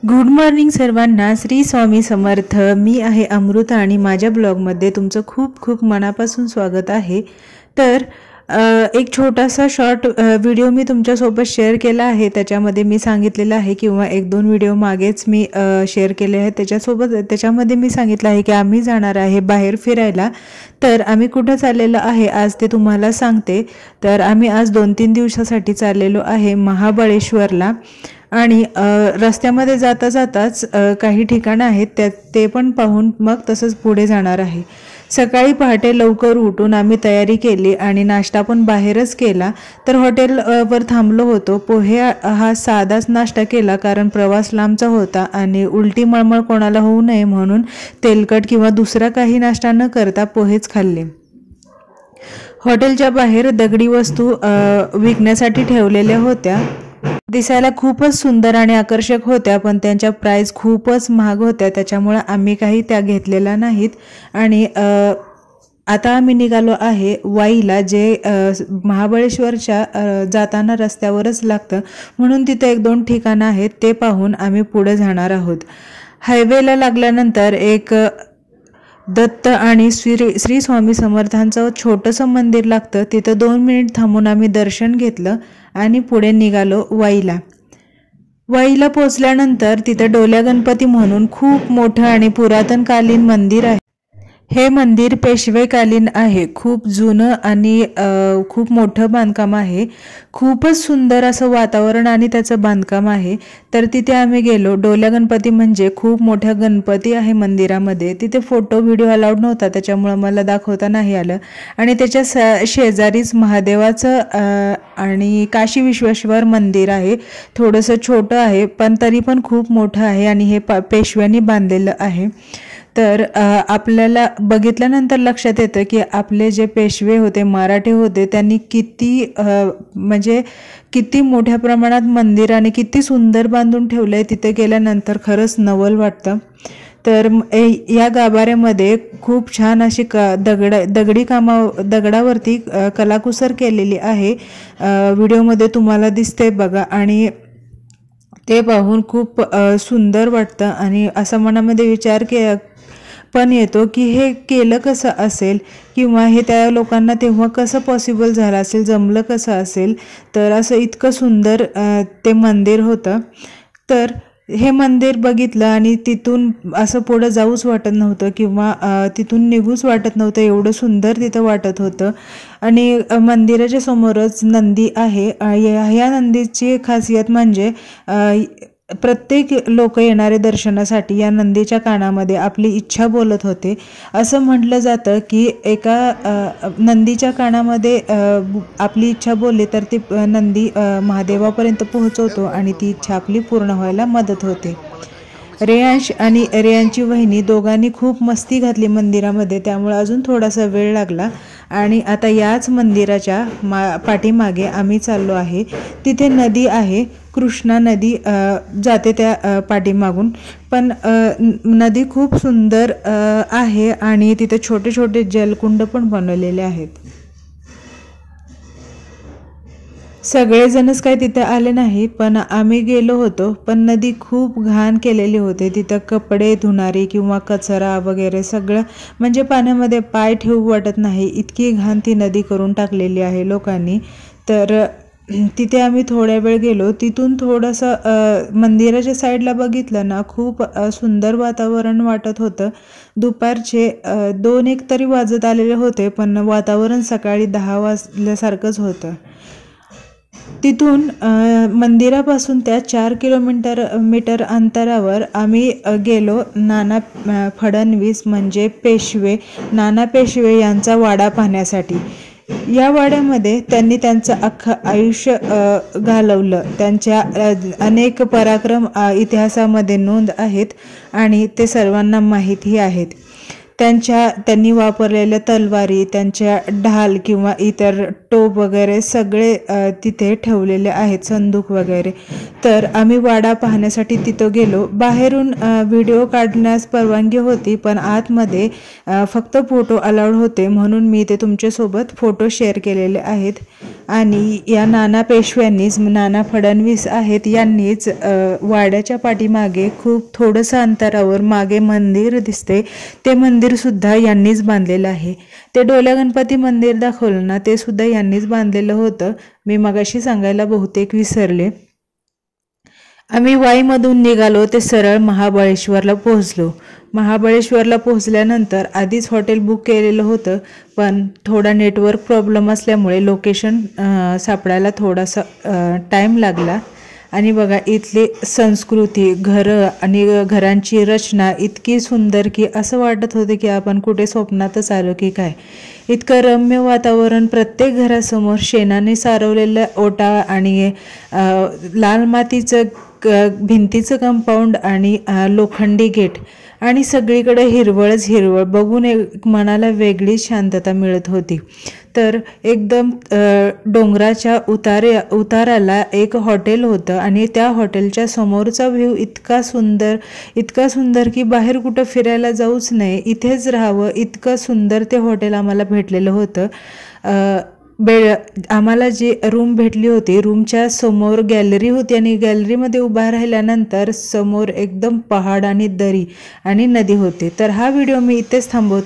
Good morning सर्वांना. श्री स्वामी समर्थ. मी आहे अमृता आणि माझ्या ब्लॉगमध्ये तुमचं खूप खूप मनापासून स्वागत आहे. तर एक छोटासा शॉर्ट व्हिडिओ मी तुमच्यासोबत शेअर केला आहे. त्याच्यामध्ये मी सांगितलेलं आहे किंवा एक दोन व्हिडिओ मागेच मी शेअर केले आहेत. त्याच्यामध्ये मी सांगितलं आहे की आम्ही जाणार आहे बाहेर फिरायला. तर आम्ही कुठं चाललेलो आहे आज ते तुम्हाला सांगते. तर आम्ही आज 2-3 दिवसासाठी चाललेलो आहे महाबळेश्वरला. आणि रस्त्यामध्ये जाता जाताच काही ठिकाणं आहेत ते पण पाहून मग तसंच पुढे जाणार आहे. सकाळी पहाटे लवकर उठून आम्ही तयारी केली आणि नाश्ता पण बाहेरच केला. तर हॉटेलवर थांबलो होतो. पोहे हा साधाच नाश्ता केला कारण प्रवास लांबचा होता आणि उलटी मळमळ कोणाला होऊ नये म्हणून तेलकट किंवा दुसरा काही नाश्ता न करता पोहेच खाल्ले. हॉटेलच्या बाहेर दगडी वस्तू विकण्यासाठी ठेवलेल्या होत्या. दिसायला खूपच सुंदर आणि आकर्षक होत्या, पण त्यांच्या प्राइस खूपच महाग होत्या. त्याच्यामुळे आम्ही काही त्या घेतलेल्या नाहीत. आणि आता आम्ही निघालो आहे वाईला, जे महाबळेश्वरच्या जाताना रस्त्यावरच लागतं. म्हणून तिथे 1-2 ठिकाणं आहेत ते पाहून आम्ही पुढे जाणार आहोत. हायवेला लागल्यानंतर एक दत्त आणि श्री स्वामी समर्थांचं छोटंसं मंदिर लागतं. तिथं 2 मिनिट थांबून आम्ही दर्शन घेतलं आणि पुढे निघालो वाईला. वाईला पोचल्यानंतर तिथं डोल्या गणपती म्हणून खूप मोठं आणि पुरातनकालीन मंदिर आहे. हे मंदिर पेशवेकालीन आहे. खूप जुनं आणि खूप मोठं बांधकाम आहे. खूपच सुंदर असं वातावरण आणि त्याचं बांधकाम आहे. तर तिथे आम्ही गेलो. डोल्या गणपती म्हणजे खूप मोठ्या गणपती आहे मंदिरामध्ये. तिथे फोटो व्हिडिओ अलाउड नव्हता, त्याच्यामुळं मला दाखवता नाही आलं. आणि त्याच्या शेजारीच महादेवाचं आणि काशी विश्वेश्वर मंदिर आहे. थोडंसं छोटं आहे पण तरी पण खूप मोठं आहे आणि हे पेशव्यांनी बांधलेलं आहे. तर आपल्याला बघितल्यानंतर लक्षात येतं की आपले जे पेशवे होते, मराठे होते, त्यांनी किती मोठ्या प्रमाणात मंदिर आणि किती सुंदर बांधून ठेवलं आहे. तिथे गेल्यानंतर खरंच नवल वाटतं. तर या गाभाऱ्यामध्ये खूप छान अशी दगडावरती कलाकुसर केलेली आहे. व्हिडिओमध्ये तुम्हाला दिसते बघा. आणि ते पाहून खूप सुंदर वाटतं आणि असं मनामध्ये विचार पण येतो की हे केलं कसं असेल किंवा हे त्या लोकांना तेव्हा कसं पॉसिबल झालं असेल, जमलं कसं असेल. तर असं इतकं सुंदर ते मंदिर होतं. तर हे मंदिर बघितलं आणि तिथून असं पुढं जाऊच वाटत नव्हतं किंवा तिथून निघूच वाटत नव्हतं, एवढं सुंदर तिथं वाटत होतं. आणि मंदिराच्या समोरच नंदी आहे. ह्या नंदीची खासियत म्हणजे प्रत्येक लोक येणारे दर्शनासाठी या नंदीच्या कानामध्ये आपली इच्छा बोलत होते. असं म्हटलं जातं की एका नंदीच्या कानामध्ये आपली इच्छा बोलली तर ती नंदी महादेवापर्यंत पोहोचवतो आणि ती इच्छा आपली पूर्ण व्हायला मदत होते. रेयांश आणि रेयांची वहिनी दोघांनी खूप मस्ती घातली मंदिरामध्ये, त्यामुळे अजून थोडासा वेळ लागला. आणि आता याच मंदिराच्या पाठीमागे आम्ही चाललो आहे. तिथे नदी आहे, कृष्णा नदी जाते त्या पाठीमागून. पण नदी खूप सुंदर आहे आणि तिथे छोटे छोटे जलकुंड पण बनवलेले आहेत. सगळेजणच काही तिथे आले नाही, पण आम्ही गेलो होतो. पण नदी खूप घाण केलेली होते. तिथं कपडे धुणारी किंवा कचरा वगैरे सगळं म्हणजे पाण्यामध्ये पाय ठेवू वाटत नाही, इतकी घाण ती नदी करून टाकलेली आहे लोकांनी. तर तिथे आम्ही थोड्या वेळ गेलो. तिथून थोडंसं मंदिराच्या साईडला बघितलं ना, खूप सुंदर वातावरण वाटत होतं. दुपारचे 2-1 तरी वाजत आलेले होते, पण वातावरण सकाळी 10 वाजल्यासारखंच होतं. तिथून मंदिरापासून त्या 4 किलोमीटर अंतरावर आम्ही गेलो नाना फडणवीस म्हणजे नाना पेशवे यांचा वाडा पाहण्यासाठी. या वाड्यामध्ये त्यांनी त्यांचं अख्खं आयुष्य घालवलं. त्यांच्या अनेक पराक्रम इतिहासामध्ये नोंद आहेत आणि ते सर्वांना माहिती आहेत. त्यांनी वापरलेल्या तलवारी, त्यांच्या ढाल किंवा इतर टोप वगैरे सगळे तिथे ठेवलेले आहेत, संदूक वगैरे. तर आम्ही वाडा पाहण्यासाठी तिथं गेलो. बाहेरून व्हिडिओ काढण्यास परवानगी होती, पण आतमध्ये फक्त फोटो अलाउड होते, म्हणून मी ते तुमच्यासोबत फोटो शेअर केलेले आहेत. आणि या नाना पेशव्यांनीच, नाना फडणवीस आहेत, यांनीच वाड्याच्या पाठीमागे खूप थोडंसं अंतरावर मागे मंदिर दिसते, ते मंदिरसुद्धा यांनीच बांधलेलं आहे. ते डोल्या गणपती मंदिर दाखवलं ना, ते सुद्धा यांनीच बांधलेलं होतं. मी मगाशी सांगायला बहुतेक विसरले. आम्ही वाईमधून निघालो ते सरळ महाबळेश्वरला पोहोचलो. महाबळेश्वरला पोहोचल्यानंतर आधीच हॉटेल बुक केलेलं होतं, पण थोडा नेटवर्क प्रॉब्लेम असल्यामुळे लोकेशन सापडायला थोडासा टाईम लागला. आणि बघा इथली संस्कृती, घरं आणि घरांची रचना इतकी सुंदर की असं वाटत होते की आपण कुठे स्वप्नातच आलो की काय. इतकं रम्य वातावरण. प्रत्येक घरासमोर शेणाने सारवलेलं ओटा आणि लाल मातीचं भिंतीचं कंपाऊंड आणि लोखंडी गेट आणि सगळीकडे हिरवळच हिरवळ. बघून एक मनाला वेगळीच शांतता मिळत होती. तर एकदम डोंगराच्या उताराला एक हॉटेल होतं आणि त्या हॉटेलच्या समोरचा व्ह्यू इतका सुंदर की बाहेर कुठं फिरायला जाऊच नाही, इथेच राहावं, इतकं सुंदर ते हॉटेल आम्हाला भेटलेलं होतं. आम्हाला जी रूम भेटली होती, रूमच्या समोर गॅलरी होती आणि गॅलरीमध्ये उभा राहिल्यानंतर समोर एकदम पहाड आणि दरी आणि नदी होते. तर हा व्हिडिओ मी इथेच थांबवते.